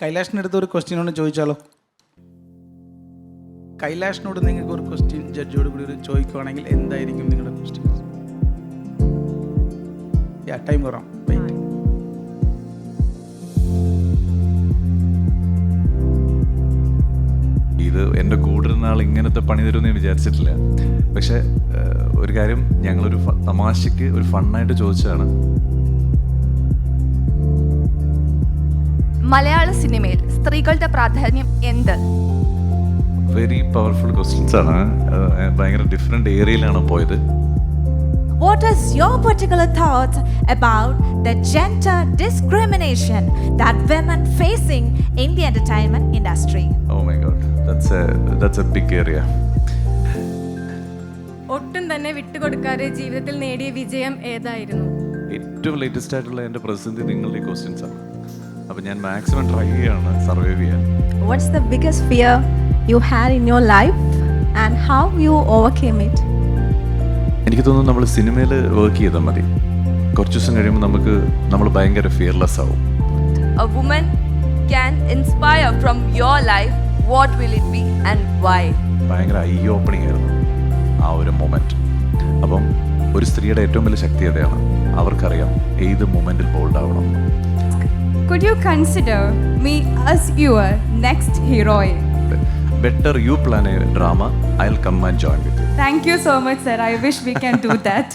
കൈലാഷിൻ്റെ അടുത്ത് ഒരു ക്വസ്റ്റ്യൻ ഒന്ന് ചോദിച്ചാലോ? കൈലാഷിനോട് നിങ്ങൾക്ക് ഒരു ക്വസ്റ്റ്യൻ ജഡ്ജിയോട് കൂടി ഒരു ചോദിക്കുവാണെങ്കിൽ എന്തായിരിക്കും നിങ്ങളുടെ ക്വസ്റ്റ്യൻ? ടൈം കുറവാം. ഇത് എൻ്റെ കൂടെ ആൾ ഇങ്ങനത്തെ പണി തരുമെന്ന് ഞാൻ വിചാരിച്ചിട്ടില്ല. പക്ഷെ ഒരു കാര്യം, ഞങ്ങളൊരു തമാശയ്ക്ക് ഒരു ഫണ്ണായിട്ട് ചോദിച്ചതാണ്. മലയാള സിനിമയിൽ സ്ത്രീകളുടെ പ്രാധാന്യം എന്ത്? വെരി പവർഫുൾ ക്വസ്റ്റ്യൻസ് ആണ്. ഭയങ്കര ഡിഫറെൻ്റ് ഏരിയയിലാണ് പോയത്. What is your particular thoughts about the gender discrimination that women facing in the entertainment industry? Oh my god, that's a big area. ഒട്ടും തന്നെ വിട്ടുകൊടുക്കാതെ ജീവിതത്തിൽ നേടിയ വിജയം ഏതായിരുന്നു? ഏറ്റവും ലേറ്റസ്റ്റ് ആയിട്ടുള്ള എൻ്റെ പ്രതിസന്ധി നിങ്ങളുടെ ക്വസ്റ്റ്യൻസ് ആണ്. അപ്പം ഞാൻ മാക്സിമം ട്രൈ ചെയ്യാണ് സർവൈവ് ചെയ്യാൻ. What's the biggest fear you had in your life and how you overcame it? എനിക്ക് തോന്നുന്നു നമ്മൾ സിനിമയിൽ വർക്ക് ചെയ്താൽ മതി. കുറച്ച് ദിവസം കഴിയുമ്പോൾ നമ്മൾ ഭയങ്കര ഫിയർലെസ് ആവും. A woman can inspire from your life. What will it be and why? ഭയങ്കര ഐ ഓപ്പണിംഗ് ആയിരുന്നു ആ ഒരു മൊമെൻറ്റ്. അപ്പം ഒരു സ്ത്രീയുടെ ഏറ്റവും വലിയ ശക്തി അതാണ്. അവർക്കറിയാം ഏത് മൊമെൻറ്റിൽ ബോൾഡ് ആവണം. Could you consider me as your next heroine? Better you plan a drama, I'll come and join with you. Thank you so much, sir. I wish we can do that.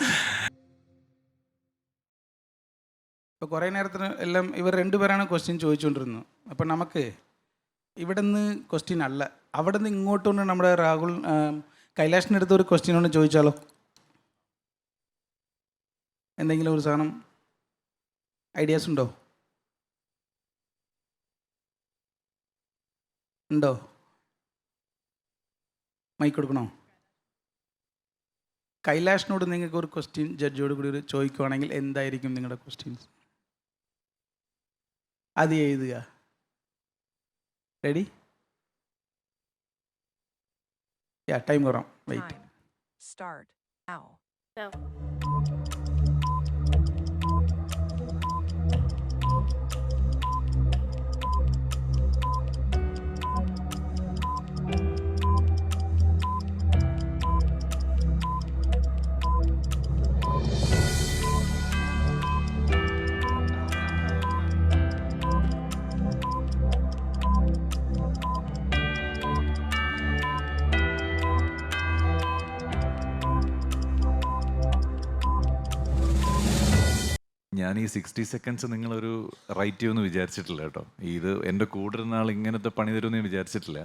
ഇപ്പോൾ കുറേ നേരത്തിന് എല്ലാം ഇവർ രണ്ടുപേരാണ് question ചോദിച്ചുകൊണ്ടിരുന്നത്. അപ്പം നമുക്ക് ഇവിടെ നിന്ന് ക്വസ്റ്റ്യൻ അല്ല, അവിടെ നിന്ന് ഇങ്ങോട്ടുകൊണ്ട് നമ്മുടെ രാഹുൽ കൈലാഷിൻ്റെ അടുത്ത് ഒരു ക്വസ്റ്റ്യൻ ഒന്ന് ചോദിച്ചാലോ? എന്തെങ്കിലും ഒരു സാധനം ഐഡിയാസ് ഉണ്ടോ? മൈക്ക് കൊടുക്കണോ? കൈലാഷിനോട് നിങ്ങൾക്ക് ഒരു ക്വസ്റ്റ്യൻ ജഡ്ജിയോട് കൂടി ഒരു ചോദിക്കുവാണെങ്കിൽ എന്തായിരിക്കും നിങ്ങളുടെ ക്വസ്റ്റ്യൻസ്? അത് എഴുതുക. റെഡി? ടൈം കുറവാം. വെയിറ്റ്. Start now. ഞാൻ ഈ 60 സെക്കൻഡ്സ് നിങ്ങളൊരു റൈറ്റ് ചെയ്യുമെന്ന് വിചാരിച്ചിട്ടില്ല കേട്ടോ. ഇത് എൻ്റെ കൂടെ ആൾ ഇങ്ങനത്തെ പണി തരുമെന്ന് ഞാൻ വിചാരിച്ചിട്ടില്ല.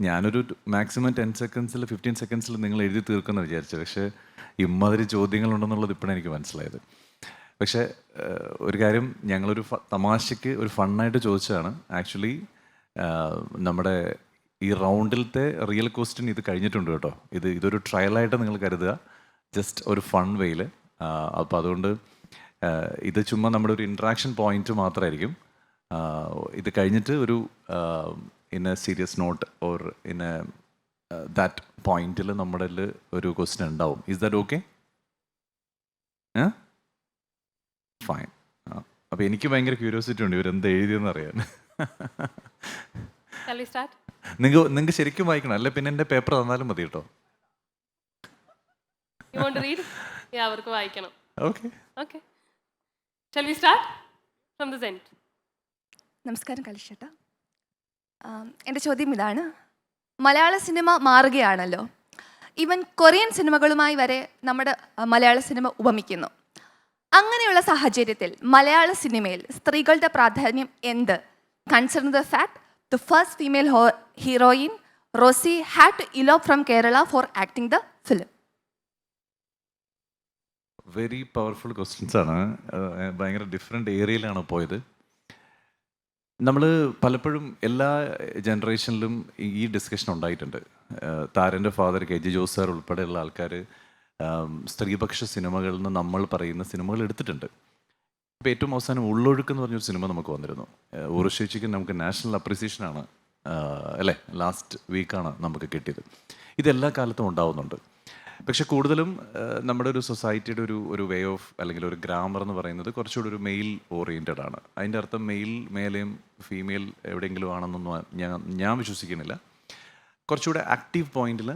ഞാനൊരു മാക്സിമം 10 സെക്കൻഡ്സിൽ 15 സെക്കൻഡ്സിൽ നിങ്ങൾ എഴുതി തീർക്കുമെന്ന് വിചാരിച്ചത്. പക്ഷേ ഇമ്മാതിരി ചോദ്യങ്ങളുണ്ടെന്നുള്ളത് ഇപ്പോഴാണ് എനിക്ക് മനസ്സിലായത്. പക്ഷേ ഒരു കാര്യം, ഞങ്ങളൊരു തമാശയ്ക്ക് ഒരു ഫണ്ണായിട്ട് ചോദിച്ചതാണ്. ആക്ച്വലി നമ്മുടെ ഈ റൗണ്ടിലത്തെ റിയൽ ക്വസ്റ്റ്യൻ ഇത് കഴിഞ്ഞിട്ടുണ്ട് കേട്ടോ. ഇതൊരു ട്രയലായിട്ട് നിങ്ങൾ കരുതുക, ജസ്റ്റ് ഒരു ഫൺ വേയിൽ. അപ്പോൾ അതുകൊണ്ട് ഇത് ചുമ്മാ നമ്മുടെ ഒരു ഇൻട്രാക്ഷൻ പോയിന്റ് മാത്രമായിരിക്കും. ഇത് കഴിഞ്ഞിട്ട് ഒരു in A serious not or in A that പോയിന്റിൽ നമ്മുടെ ഒരു ക്വസ്റ്റ്യൻ ഉണ്ടാവും. Is that okay? ഫൈൻ. അപ്പോൾ എനിക്ക് ഭയങ്കര ക്യൂരിയോസിറ്റി ഉണ്ട് ഇവരെന്ത് എഴുതിയെന്ന് അറിയാൻ. നിങ്ങൾക്ക് ശരിക്കും വായിക്കണം, അല്ലെ പിന്നെ എൻ്റെ പേപ്പർ തന്നാലും മതി കേട്ടോ. അവർക്ക് വായിക്കണം. Okay. Shall we start from this end? നമസ്കാരം കലിഷേട്ടാ. എൻ്റെ ചോദ്യം ഇതാണ്. മലയാള സിനിമ മാറുകയാണല്ലോ. ഈവൻ കൊറിയൻ സിനിമകളുമായി വരെ നമ്മുടെ മലയാള സിനിമ ഉപമിക്കുന്നു. അങ്ങനെയുള്ള സാഹചര്യത്തിൽ മലയാള സിനിമയിൽ സ്ത്രീകളുടെ പ്രാധാന്യം എന്ത്? Consider the fact the first female heroine Rosy had to elope from Kerala for acting the film. Very powerful questions ആണ്. ഭയങ്കര ഡിഫറെൻ്റ് ഏരിയയിലാണ് പോയത്. നമ്മൾ പലപ്പോഴും എല്ലാ ജനറേഷനിലും ഈ ഡിസ്കഷൻ ഉണ്ടായിട്ടുണ്ട്. താരൻ്റെ ഫാദർ KG ജോസ് സാർ ഉൾപ്പെടെയുള്ള ആൾക്കാർ സ്ത്രീപക്ഷ സിനിമകളിൽ നിന്ന് നമ്മൾ പറയുന്ന സിനിമകൾ എടുത്തിട്ടുണ്ട്. ഇപ്പോൾ ഏറ്റവും അവസാനം ഉള്ളൊഴുക്ക് എന്ന് പറഞ്ഞൊരു സിനിമ നമുക്ക് വന്നിരുന്നു. ഉറുശേച്ചിക്ക് നമുക്ക് നാഷണൽ അപ്രീസിയേഷനാണ് അല്ലേ, ലാസ്റ്റ് വീക്കാണ് നമുക്ക് കിട്ടിയത്. ഇതെല്ലാ കാലത്തും ഉണ്ടാവുന്നുണ്ട്. പക്ഷെ കൂടുതലും നമ്മുടെ ഒരു സൊസൈറ്റിയുടെ ഒരു വേ ഓഫ് അല്ലെങ്കിൽ ഒരു ഗ്രാമർ എന്ന് പറയുന്നത് കുറച്ചുകൂടി ഒരു മെയിൽ ഓറിയൻറ്റഡ് ആണ്. അതിൻ്റെ അർത്ഥം മെയിൽ മേലെയും ഫീമെയിൽ എവിടെയെങ്കിലും ആണെന്നൊന്നും ഞാൻ വിശ്വസിക്കുന്നില്ല. കുറച്ചുകൂടെ ആക്റ്റീവ് പോയിന്റിൽ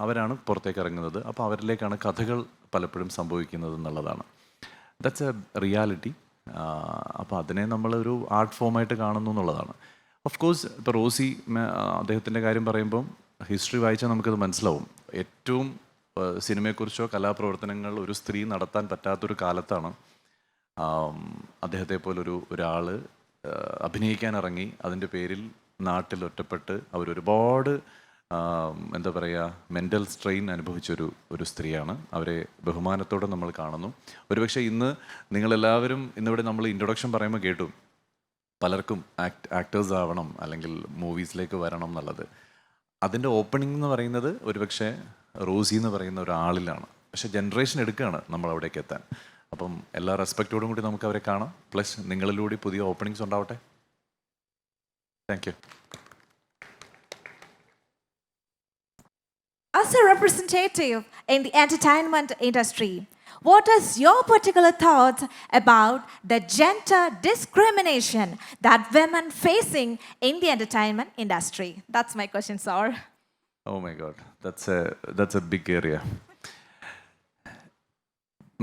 അവരാണ് പുറത്തേക്ക് ഇറങ്ങുന്നത്. അപ്പോൾ അവരിലേക്കാണ് കഥകൾ പലപ്പോഴും സംഭവിക്കുന്നത് എന്നുള്ളതാണ്. That's A reality. അപ്പോൾ അതിനെ നമ്മളൊരു ആർട്ട് ഫോമായിട്ട് കാണുന്നു എന്നുള്ളതാണ്. ഓഫ് കോഴ്സ് ഇപ്പോൾ റോസി അദ്ദേഹത്തിൻ്റെ കാര്യം പറയുമ്പം ഹിസ്റ്ററി വായിച്ചാൽ നമുക്കത് മനസ്സിലാവും. ഏറ്റവും സിനിമയെക്കുറിച്ചോ കലാപ്രവർത്തനങ്ങൾ ഒരു സ്ത്രീ നടത്താൻ പറ്റാത്തൊരു കാലത്താണ് അദ്ദേഹത്തെ പോലൊരു ഒരാൾ അഭിനയിക്കാൻ ഇറങ്ങി. അതിൻ്റെ പേരിൽ നാട്ടിൽ ഒറ്റപ്പെട്ട് അവരൊരുപാട് എന്താ പറയുക മെൻ്റൽ സ്ട്രെയിൻ അനുഭവിച്ചൊരു സ്ത്രീയാണ്. അവരെ ബഹുമാനത്തോടെ നമ്മൾ കാണുന്നു. ഒരുപക്ഷെ ഇന്ന് നിങ്ങളെല്ലാവരും ഇന്നിവിടെ നമ്മൾ ഇൻട്രൊഡക്ഷൻ പറയുമ്പോൾ കേട്ടു പലർക്കും ആക്ടേഴ്സ് ആവണം അല്ലെങ്കിൽ മൂവീസിലേക്ക് വരണം എന്നുള്ളത്. അതിൻ്റെ ഓപ്പണിംഗ് എന്ന് പറയുന്നത് ഒരുപക്ഷെ റോസി എന്ന് പറയുന്ന ഒരാളിലാണ്. പക്ഷെ ജനറേഷൻ എടുക്കുകയാണ് നമ്മൾ അവിടേക്ക് എത്താൻ. അപ്പം എല്ലാ റെസ്പെക്റ്റോടും കൂടി നമുക്ക് അവരെ കാണാം. പ്ലസ് നിങ്ങളിലൂടെ പുതിയ ഓപ്പണിങ്സ് ഉണ്ടാവട്ടെ. Thank you. As a representative in the entertainment industry, what is your particular thoughts about the gender discrimination that women facing in the entertainment industry? That's my question, sir. Oh my God, that's a big area.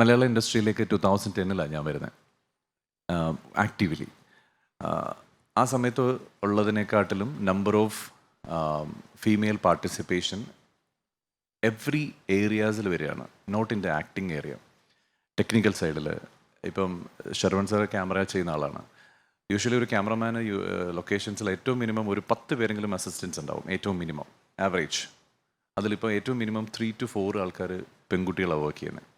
മലയാള ഇൻഡസ്ട്രിയിലേക്ക് 2010 ഞാൻ വരുന്നത് actively. ആ സമയത്ത് ഉള്ളതിനെക്കാട്ടിലും number of female participation every ഏരിയാസിൽ വരികയാണ്. Not in the acting area, technical സൈഡിൽ. ഇപ്പം ഷർവൺ sir camera ചെയ്യുന്ന ആളാണ്. യൂഷ്വലി ഒരു ക്യാമറമാന് ലൊക്കേഷൻസിൽ ഏറ്റവും മിനിമം ഒരു 10 പേരെങ്കിലും അസിസ്റ്റൻസ് ഉണ്ടാവും, ഏറ്റവും മിനിമം ആവറേജ്. അതിലിപ്പോൾ ഏറ്റവും മിനിമം 3 to 4 ആൾക്കാർ പെൺകുട്ടികളാണ് വർക്ക് ചെയ്യുന്നത്.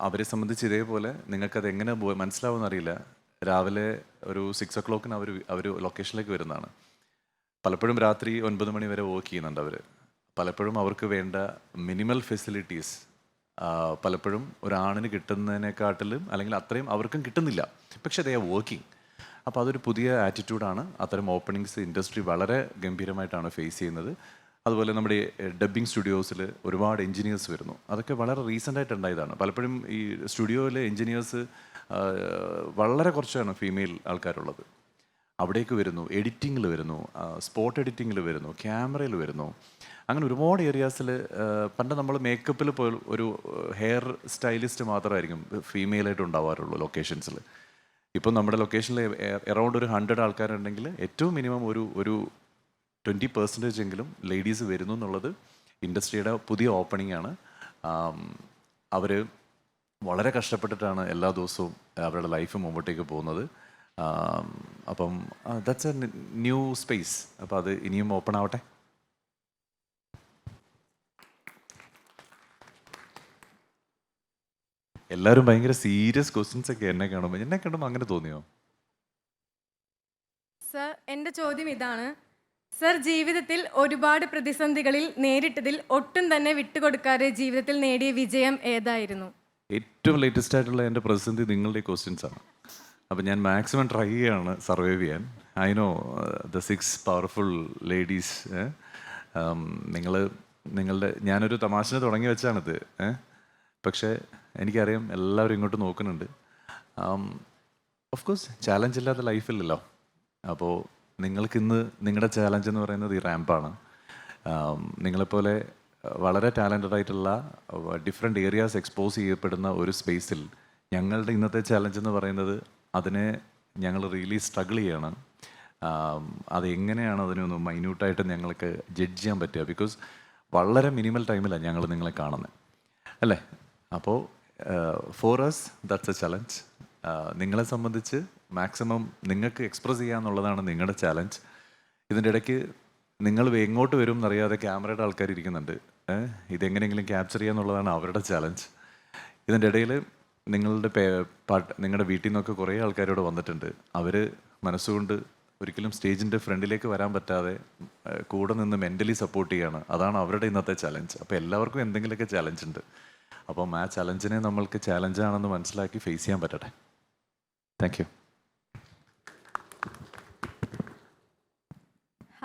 അവരെ സംബന്ധിച്ച് ഇതേപോലെ നിങ്ങൾക്കത് എങ്ങനെ മനസ്സിലാവുമെന്ന് അറിയില്ല. രാവിലെ ഒരു 6 o'clock അവർ ലൊക്കേഷനിലേക്ക് വരുന്നതാണ്. പലപ്പോഴും രാത്രി 9 മണി വരെ വർക്ക് ചെയ്യുന്നുണ്ട് അവർ. പലപ്പോഴും അവർക്ക് വേണ്ട മിനിമൽ ഫെസിലിറ്റീസ് പലപ്പോഴും ഒരാണിന് കിട്ടുന്നതിനെക്കാട്ടിലും അല്ലെങ്കിൽ അത്രയും അവർക്കും കിട്ടുന്നില്ല. പക്ഷേ ദേ ആർ വർക്കിംഗ്. അപ്പോൾ അതൊരു പുതിയ ആറ്റിറ്റ്യൂഡാണ്. അത്തരം ഓപ്പണിങ്സ് ഇൻഡസ്ട്രി വളരെ ഗംഭീരമായിട്ടാണ് ഫേസ് ചെയ്യുന്നത്. അതുപോലെ നമ്മുടെ ഡബ്ബിംഗ് സ്റ്റുഡിയോസിൽ ഒരുപാട് എൻജിനീയേഴ്സ് വരുന്നു. അതൊക്കെ വളരെ റീസെൻ്റായിട്ട് ഉണ്ടായതാണ്. പലപ്പോഴും ഈ സ്റ്റുഡിയോയിലെ എൻജിനീയേഴ്സ് വളരെ കുറച്ചാണ് ഫീമെയിൽ ആൾക്കാരുള്ളത്. അവിടേക്ക് വരുന്നു, എഡിറ്റിങ്ങിൽ വരുന്നു, സ്പോട്ട് എഡിറ്റിങ്ങിൽ വരുന്നു, ക്യാമറയിൽ വരുന്നു. അങ്ങനെ ഒരുപാട് ഏരിയാസിൽ പണ്ട് നമ്മൾ മേക്കപ്പിൽ പോലും ഒരു ഹെയർ സ്റ്റൈലിസ്റ്റ് മാത്രമായിരിക്കും ഫീമെയിലായിട്ട് ഉണ്ടാവാറുള്ളൂ ലൊക്കേഷൻസിൽ. ഇപ്പം നമ്മുടെ ലൊക്കേഷനിൽ എറൗണ്ട് ഒരു 100 ആൾക്കാരുണ്ടെങ്കിൽ ഏറ്റവും മിനിമം ഒരു 20% എങ്കിലും ലേഡീസ് വരുന്നു എന്നുള്ളത് ഇൻഡസ്ട്രിയുടെ പുതിയ ഓപ്പണിംഗ് ആണ്. അവർ വളരെ കഷ്ടപ്പെട്ടിട്ടാണ് എല്ലാ ദിവസവും അവരുടെ ലൈഫ് മുമ്പോട്ടേക്ക് പോകുന്നത്. അപ്പം ദാറ്റ്സ് എ ന്യൂ സ്പേസ്. അപ്പോൾ അത് ഇനിയും ഓപ്പൺ ആവട്ടെ. എല്ലാവരും ഭയങ്കര സീരിയസ് ക്വസ്റ്റ്യൻസ് ഒക്കെ എന്നെ കാണുമ്പോൾ അങ്ങനെ തോന്നിയോ? സർ, എൻ്റെ ചോദ്യം ഇതാണ്. സർ, ജീവിതത്തിൽ ഒരുപാട് പ്രതിസന്ധികളിൽ നേരിട്ടതിൽ ഒട്ടും തന്നെ വിട്ടുകൊടുക്കാതെ ജീവിതത്തിൽ നേടിയ വിജയം ഏതായിരുന്നു? ഏറ്റവും ലേറ്റസ്റ്റ് ആയിട്ടുള്ള എൻ്റെ പ്രതിസന്ധി നിങ്ങളുടെ ക്വസ്റ്റ്യൻസ് ആണ്. അപ്പം ഞാൻ മാക്സിമം ട്രൈ ചെയ്യാണ് സർവൈവ് ചെയ്യാൻ. I know the 6 powerful ladies. നിങ്ങളുടെ ഞാനൊരു തമാശന് തുടങ്ങി വെച്ചാണിത്. പക്ഷേ എനിക്കറിയാം എല്ലാവരും ഇങ്ങോട്ട് നോക്കുന്നുണ്ട്. ഓഫ് കോഴ്സ് ചാലഞ്ച് ഇല്ലാത്ത ലൈഫില്ലല്ലോ. അപ്പോൾ നിങ്ങൾക്കിന്ന് നിങ്ങളുടെ ചാലഞ്ച് എന്ന് പറയുന്നത് ഈ റാമ്പാണ്. നിങ്ങളെപ്പോലെ വളരെ ടാലൻറ്റഡ് ആയിട്ടുള്ള ഡിഫറെൻറ്റ് ഏരിയാസ് എക്സ്പോസ് ചെയ്യപ്പെടുന്ന ഒരു സ്പേസിൽ ഞങ്ങളുടെ ഇന്നത്തെ ചാലഞ്ച് എന്ന് പറയുന്നത് അതിനെ ഞങ്ങൾ റിയലി സ്ട്രഗിൾ ചെയ്യണം. അതെങ്ങനെയാണ് അതിനൊന്ന് മൈന്യൂട്ടായിട്ട് ഞങ്ങൾക്ക് ജഡ്ജ് ചെയ്യാൻ പറ്റുക? ബിക്കോസ് വളരെ മിനിമൽ ടൈമിലാണ് ഞങ്ങൾ നിങ്ങളെ കാണുന്നത് അല്ലേ? അപ്പോൾ for us that's a challenge. നിങ്ങളെ സംബന്ധിച്ച് മാക്സിമം നിങ്ങൾക്ക് എക്സ്പ്രസ് ചെയ്യുക എന്നുള്ളതാണ് നിങ്ങളുടെ ചാലഞ്ച്. ഇതിൻ്റെ ഇടയ്ക്ക് നിങ്ങൾ എങ്ങോട്ട് വരും എന്നറിയാതെ ക്യാമറയുടെ ആൾക്കാർ ഇരിക്കുന്നുണ്ട്. ഇതെങ്ങനെയെങ്കിലും ക്യാപ്ചർ ചെയ്യുക എന്നുള്ളതാണ് അവരുടെ ചാലഞ്ച്. ഇതിൻ്റെ ഇടയിൽ നിങ്ങളുടെ വീട്ടിൽ നിന്നൊക്കെ കുറേ ആൾക്കാരോട് വന്നിട്ടുണ്ട്. അവർ മനസ്സുകൊണ്ട് ഒരിക്കലും സ്റ്റേജിൻ്റെ ഫ്രണ്ടിലേക്ക് വരാൻ പറ്റാതെ കൂടെ നിന്ന് മെൻ്റലി സപ്പോർട്ട് ചെയ്യുകയാണ്. അതാണ് അവരുടെ ഇന്നത്തെ ചലഞ്ച്. അപ്പോൾ എല്ലാവർക്കും എന്തെങ്കിലുമൊക്കെ ചലഞ്ച് ഉണ്ട്. അപ്പം ആ ചലഞ്ചിനെ നമ്മൾക്ക് ചാലഞ്ചാണെന്ന് മനസ്സിലാക്കി ഫേസ് ചെയ്യാൻ പറ്റട്ടെ. Thank you.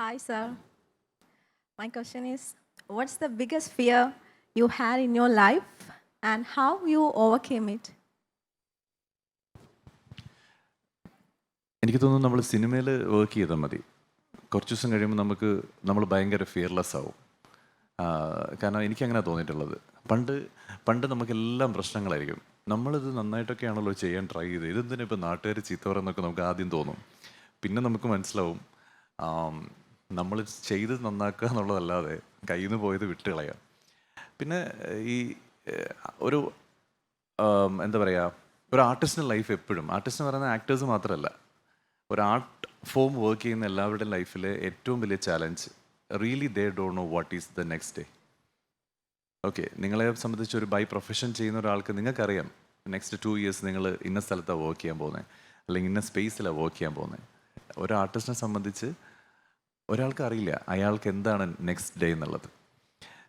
Hi, sir. My question is, what's the biggest fear you had in your life and how you overcame it? എനിക്ക് തോന്നുന്നു നമ്മൾ സിനിമയിൽ വർക്ക് ചെയ്താൽ മതി. കുറച്ച് ദിവസം കഴിയുമ്പോൾ നമ്മൾ ഭയങ്കര ഫിയർലെസ് ആവും. കാരണം എനിക്കങ്ങനെ തോന്നിയിട്ടുള്ളത്. പണ്ട് നമുക്കെല്ലാം പ്രശ്നങ്ങളായിരിക്കും. നമ്മളിത് നന്നായിട്ടൊക്കെയാണല്ലോ ചെയ്യാൻ ട്രൈ ചെയ്ത്, ഇതെന്തിനാ ഇപ്പോൾ നാട്ടുകാർ ചീത്ത പറയുന്നൊക്കെ നമുക്ക് ആദ്യം തോന്നും. പിന്നെ നമുക്ക് മനസ്സിലാവും നമ്മൾ ചെയ്ത് നന്നാക്കുക എന്നുള്ളതല്ലാതെ കയ്യിൽ നിന്ന് പോയത് വിട്ട് കളയാം. പിന്നെ ഈ ഒരു എന്താ പറയുക, ഒരു ആർട്ടിസ്റ്റിൻ്റെ ലൈഫ് എപ്പോഴും, ആർട്ടിസ്റ്റ് എന്ന് പറയുന്ന ആക്ടേഴ്സ് മാത്രമല്ല, ഒരു ആർട്ട് ഫോം വർക്ക് ചെയ്യുന്ന എല്ലാവരുടെയും ലൈഫിലെ ഏറ്റവും വലിയ challenge really they don't know what is the next day. Okay, നിങ്ങളെ സംബന്ധിച്ച് ഒരു ബൈ പ്രൊഫഷൻ ചെയ്യുന്ന ഒരാൾക്ക് നിങ്ങൾക്കറിയാം നെക്സ്റ്റ് 2 years നിങ്ങൾ ഇന്ന സ്ഥലത്താണ് വർക്ക് ചെയ്യാൻ പോകുന്നത്, അല്ലെങ്കിൽ ഇന്ന സ്പേസിലാണ് വർക്ക് ചെയ്യാൻ പോകുന്നത്. ഒരു ആർട്ടിസ്റ്റിനെ സംബന്ധിച്ച് ഒരാൾക്ക് അറിയില്ല അയാൾക്ക് എന്താണ് നെക്സ്റ്റ് ഡേ എന്നുള്ളത്.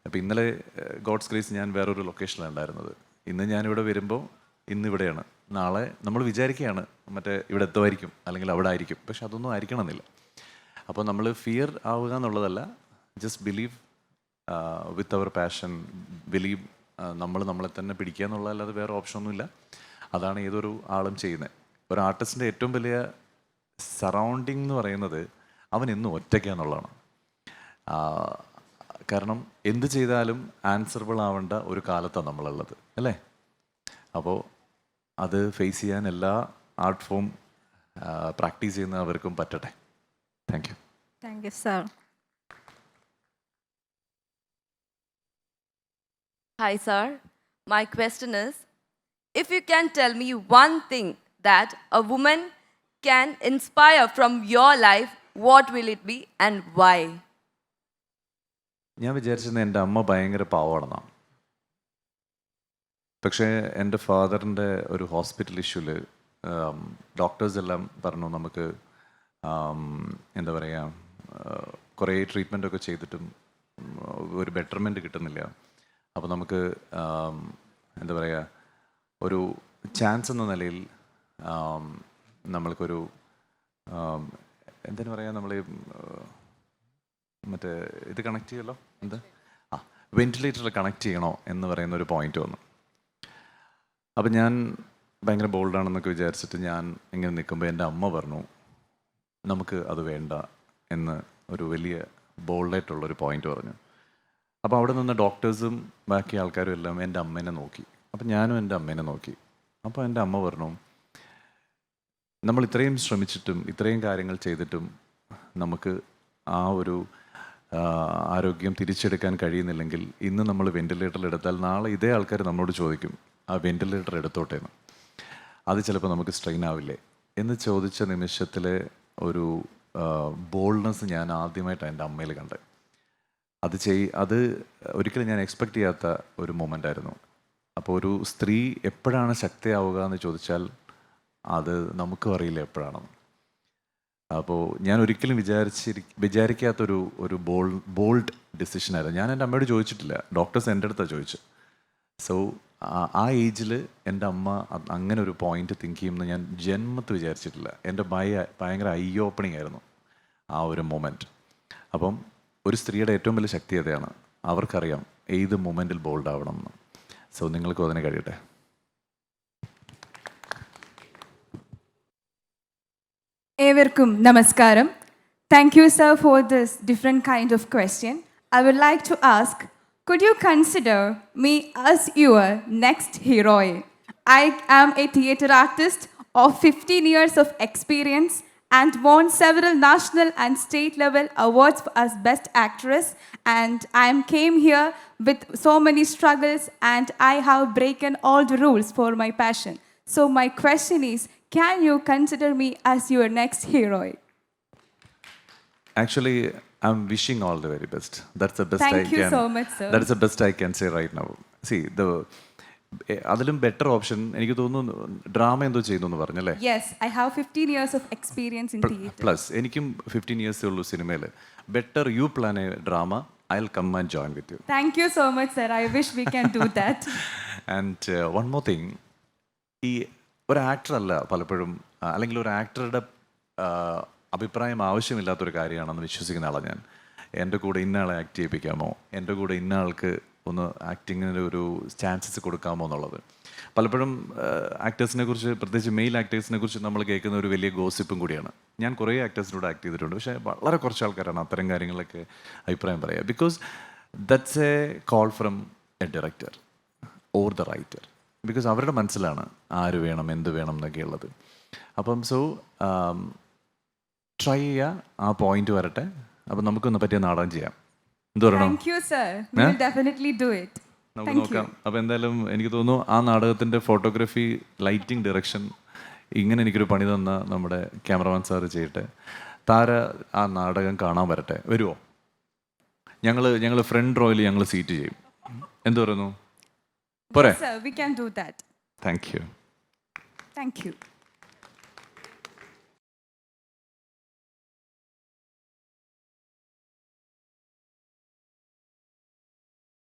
അപ്പോൾ ഇന്നലെ ഗോഡ്സ് ഗ്രേസ് ഞാൻ വേറൊരു ലൊക്കേഷനിലാണ് ഉണ്ടായിരുന്നത്. ഇന്ന് ഞാനിവിടെ വരുമ്പോൾ ഇന്നിവിടെയാണ്, നാളെ നമ്മൾ വിചാരിക്കുകയാണ് മറ്റേ ഇവിടെ എത്തുമായിരിക്കും അല്ലെങ്കിൽ അവിടെ ആയിരിക്കും. പക്ഷെ അതൊന്നും ആയിരിക്കണമെന്നില്ല. അപ്പോൾ നമ്മൾ ഫിയർ ആവുക എന്നുള്ളതല്ല, just believe with our passion, believe നമ്മളെ തന്നെ പിടിക്കുക എന്നുള്ളതല്ലാതെ വേറെ ഓപ്ഷനൊന്നുമില്ല. അതാണ് ഏതൊരു ആളും ചെയ്യുന്നത്. ഒരു ആർട്ടിസ്റ്റിൻ്റെ ഏറ്റവും വലിയ സറൗണ്ടിങ് എന്ന് പറയുന്നത് അവൻ എന്നും ഒറ്റയ്ക്കാന്നുള്ളതാണ്. കാരണം എന്ത് ചെയ്താലും ആൻസറബിൾ ആവേണ്ട ഒരു കാലത്താണ് നമ്മളുള്ളത്, അല്ലേ? അപ്പോൾ അത് ഫേസ് ചെയ്യാൻ എല്ലാ ആർട്ട് ഫോം പ്രാക്ടീസ് ചെയ്യുന്നവർക്കും പറ്റട്ടെ. Thank you. Thank you, sir. Hi, sir. My question is, if you can tell me one thing that a woman can inspire from your life, what will it be and why? ഞാൻ വിചാരിച്ചത് എൻ്റെ അമ്മ ഭയങ്കര പാവമാണെന്നാണ്. പക്ഷേ എൻ്റെ ഫാദറിൻ്റെ ഒരു hospital ഇഷ്യൂവിൽ doctors എല്ലാം പറഞ്ഞു നമുക്ക് എന്താ പറയുക, കുറേ ട്രീറ്റ്മെൻറ്റൊക്കെ ചെയ്തിട്ടും ഒരു ബെറ്റർമെൻറ്റ് കിട്ടുന്നില്ല. അപ്പോൾ നമുക്ക് എന്താ പറയുക, ഒരു ചാൻസ് എന്ന നിലയിൽ നമ്മൾക്കൊരു എന്തിനു പറയാം, നമ്മൾ മറ്റേ ഇത് കണക്ട് ചെയ്യുമല്ലോ, എന്താ വെൻറ്റിലേറ്ററിൽ കണക്ട് ചെയ്യണോ എന്ന് പറയുന്ന ഒരു പോയിന്റ് വന്നു. അപ്പം ഞാൻ ഭയങ്കര ബോൾഡാണെന്നൊക്കെ വിചാരിച്ചിട്ട് ഞാൻ ഇങ്ങനെ നിൽക്കുമ്പോൾ എൻ്റെ അമ്മ പറഞ്ഞു നമുക്ക് അത് വേണ്ട എന്ന് ഒരു വലിയ ബോൾഡായിട്ടുള്ളൊരു പോയിന്റ് പറഞ്ഞു. അപ്പോൾ അവിടെ നിന്ന് ഡോക്ടേഴ്സും ബാക്കി ആൾക്കാരും എല്ലാം എൻ്റെ അമ്മേനെ നോക്കി. അപ്പം ഞാനും എൻ്റെ അമ്മേനെ നോക്കി. അപ്പോൾ എൻ്റെ അമ്മ പറഞ്ഞു നമ്മൾ ഇത്രയും ശ്രമിച്ചിട്ടും ഇത്രയും കാര്യങ്ങൾ ചെയ്തിട്ടും നമുക്ക് ആ ഒരു ആരോഗ്യം തിരിച്ചെടുക്കാൻ കഴിയുന്നില്ലെങ്കിൽ ഇന്ന് നമ്മൾ വെൻറ്റിലേറ്ററിൽ എടുത്താൽ നാളെ ഇതേ ആൾക്കാർ നമ്മളോട് ചോദിക്കും ആ വെൻറ്റിലേറ്റർ എടുത്തോട്ടെ എന്ന്. അത് ചിലപ്പോൾ നമുക്ക് സ്ട്രെയിൻ ആവില്ലേ എന്ന് ചോദിച്ച നിമിഷത്തിലെ ഒരു ബോൾഡ്നെസ് ഞാൻ ആദ്യമായിട്ടാണ് എൻ്റെ അമ്മയിൽ കണ്ടത്. അത് ഒരിക്കലും ഞാൻ എക്സ്പെക്റ്റ് ചെയ്യാത്ത ഒരു മൊമെൻ്റ് ആയിരുന്നു. അപ്പോൾ ഒരു സ്ത്രീ എപ്പോഴാണ് ശക്തിയാവുക എന്ന് ചോദിച്ചാൽ അത് നമുക്കും അറിയില്ല എപ്പോഴാണെന്ന്. അപ്പോൾ ഞാൻ ഒരിക്കലും വിചാരിക്കാത്തൊരു ബോൾഡ് ഡിസിഷനായിരുന്നു. ഞാൻ എൻ്റെ അമ്മയോട് ചോദിച്ചിട്ടില്ല, ഡോക്ടേഴ്സ് എൻ്റെ അടുത്താണ് ചോദിച്ചത്. സോ ആ ഏജിൽ എൻ്റെ അമ്മ അങ്ങനെ ഒരു പോയിന്റ് തിങ്ക് ചെയ്യുമെന്ന് ഞാൻ ജന്മത്ത് വിചാരിച്ചിട്ടില്ല. എൻ്റെ ഭയങ്കര ഐ ഓപ്പണിംഗ് ആയിരുന്നു ആ ഒരു മൊമെൻറ്റ്. അപ്പം ഒരു സ്ത്രീയുടെ ഏറ്റവും വലിയ ശക്തി അതാണ്, അവർക്കറിയാം ഏത് മൊമെൻറ്റിൽ ബോൾഡ് ആവണം എന്ന്. സോ നിങ്ങൾക്കും അതിനെ കഴിയട്ടെ. ഏവർക്കും നമസ്കാരം. Thank you, sir, for this different kind of question. I would like to ask, could you consider me as your next heroine? I am a theatre artist of 15 years of experience and won several national and state level awards as Best Actress, and I came here with so many struggles and I have broken all the rules for my passion. So my question is, can you consider me as your next heroine? Actually, I'm wishing all the very best. That's the best Thank you so much, sir. That is the best I can say right now. See, അതിലും better option എനിക്ക് തോന്നുന്നു drama എന്തോ ചെയ്യുന്നു എന്ന് പറഞ്ഞല്ലേ? Yes, I have 15 years of experience in theatre. Plus എനിക്കും 15 years ഉള്ളൂ സിനിമയിൽ. Better you plan A drama, I'll come and join with you. Thank you so much, sir. I wish we can do that. And one more thing, ഈ ഒരു ആക്ടറല്ല പലപ്പോഴും, അല്ലെങ്കിൽ ഒരു ആക്ടറുടെ അഭിപ്രായം ആവശ്യമില്ലാത്തൊരു കാര്യമാണെന്ന് വിശ്വസിക്കുന്ന ആളാണ് ഞാൻ. എൻ്റെ കൂടെ ഇന്ന ആളെ ആക്ട് ചെയ്യിപ്പിക്കാമോ, എൻ്റെ കൂടെ ഇന്ന ആൾക്ക് ഒന്ന് ആക്ടിങ്ങിന് ഒരു ചാൻസസ് കൊടുക്കാമോ എന്നുള്ളത്. പലപ്പോഴും ആക്ടേഴ്സിനെ കുറിച്ച്, പ്രത്യേകിച്ച് മെയിൽ ആക്ടേഴ്സിനെ കുറിച്ച് നമ്മൾ കേൾക്കുന്ന ഒരു വലിയ ഗോസിപ്പും കൂടിയാണ്. ഞാൻ കുറേ ആക്ടേഴ്സിനോട് ആക്ട് ചെയ്തിട്ടുണ്ട്, പക്ഷേ വളരെ കുറച്ച് ആൾക്കാരാണ് അത്തരം കാര്യങ്ങളൊക്കെ അഭിപ്രായം പറയുക. Because that's A call from A director or the writer. Because അവരുടെ മനസ്സിലാണ് ആര് വേണം, എന്ത് വേണം എന്നൊക്കെ ഉള്ളത്. അപ്പം ട്രൈ ചെയ്യുക, ആ പോയിന്റ് വരട്ടെ, അപ്പം നമുക്കൊന്ന് പറ്റിയ നാടകം ചെയ്യാം. എന്ത് പറയണോ? Thank you, sir. We will definitely do it. നമുക്ക് നോക്കാം. അപ്പോൾ എന്തായാലും എനിക്ക് തോന്നുന്നു ആ നാടകത്തിൻ്റെ ഫോട്ടോഗ്രാഫി, ലൈറ്റിംഗ്, ഡയറക്ഷൻ ഇങ്ങനെ എനിക്കൊരു പണി തന്ന നമ്മുടെ ക്യാമറമാൻ സാറ് ചെയ്യട്ടെ. താര ആ നാടകം കാണാൻ വരട്ടെ. വരുമോ? ഞങ്ങൾ ഫ്രണ്ട് റോയിൽ ഞങ്ങൾ സീറ്റ് ചെയ്യും. എന്ത് പറയുന്നു? പോരെ? Sir, we can do that. Thank you. Thank you.